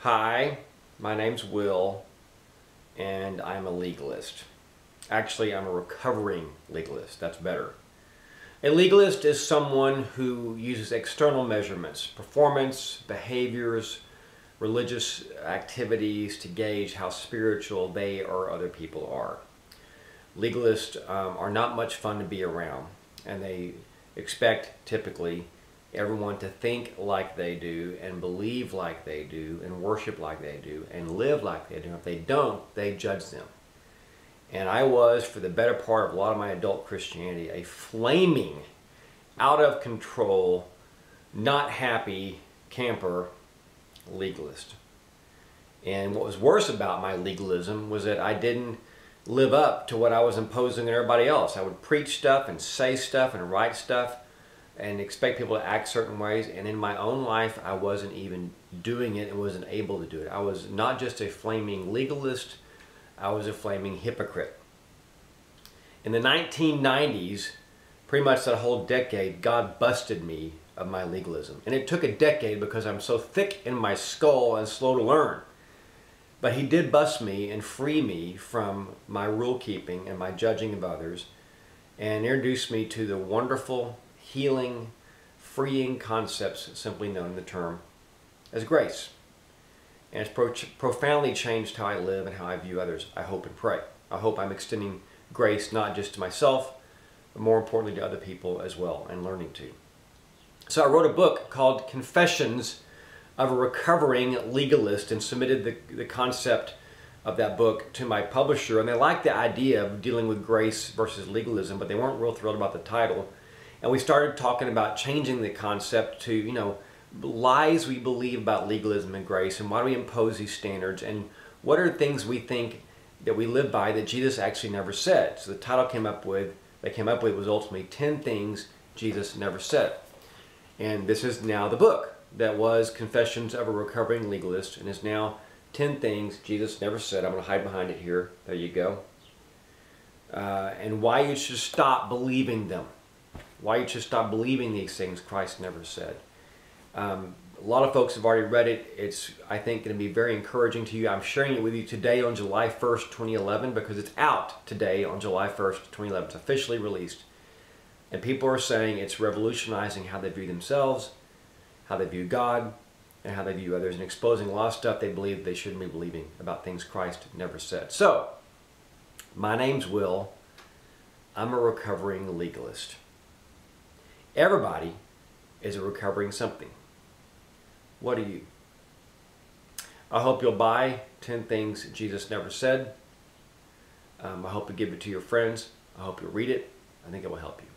Hi, my name's Will, and I'm a legalist. Actually, I'm a recovering legalist. That's better. A legalist is someone who uses external measurements, performance, behaviors, religious activities to gauge how spiritual they or other people are. Legalists are not much fun to be around, and they expect, typically, everyone to think like they do and believe like they do and worship like they do and live like they do. If they don't, they judge them. And I was, for the better part of a lot of my adult Christianity, a flaming, out of control, not happy camper legalist. And what was worse about my legalism was that I didn't live up to what I was imposing on everybody else. I would preach stuff and say stuff and write stuff and expect people to act certain ways, and in my own life I wasn't even doing it and wasn't able to do it. I was not just a flaming legalist, I was a flaming hypocrite. In the 1990s, pretty much that whole decade, God busted me of my legalism. And it took a decade because I'm so thick in my skull and slow to learn. But He did bust me and free me from my rule keeping and my judging of others, and introduced me to the wonderful, healing, freeing concepts simply known in the term as grace. And it's profoundly changed how I live and how I view others, I hope and pray. I hope I'm extending grace not just to myself, but more importantly to other people as well, and learning to. So I wrote a book called Confessions of a Recovering Legalist and submitted the concept of that book to my publisher, and they liked the idea of dealing with grace versus legalism, but they weren't real thrilled about the title. And we started talking about changing the concept to, lies we believe about legalism and grace, and why do we impose these standards, and what are things we think that we live by that Jesus actually never said. So the title they came up with was ultimately 10 Things Jesus Never Said. And this is now the book that was Confessions of a Recovering Legalist, and is now 10 Things Jesus Never Said. I'm going to hide behind it here. There you go. And why you should stop believing them. Why you should stop believing these things Christ never said. A lot of folks have already read it. It's, I think, going to be very encouraging to you. I'm sharing it with you today on July 1st, 2011, because it's out today on July 1st, 2011. It's officially released. And people are saying it's revolutionizing how they view themselves, how they view God, and how they view others, and exposing a lot of stuff they believe they shouldn't be believing about things Christ never said. So, my name's Will. I'm a recovering legalist. Everybody is a recovering something. What are you? I hope you'll buy 10 Things Jesus Never Said. I hope you give it to your friends. I hope you'll read it. I think it will help you.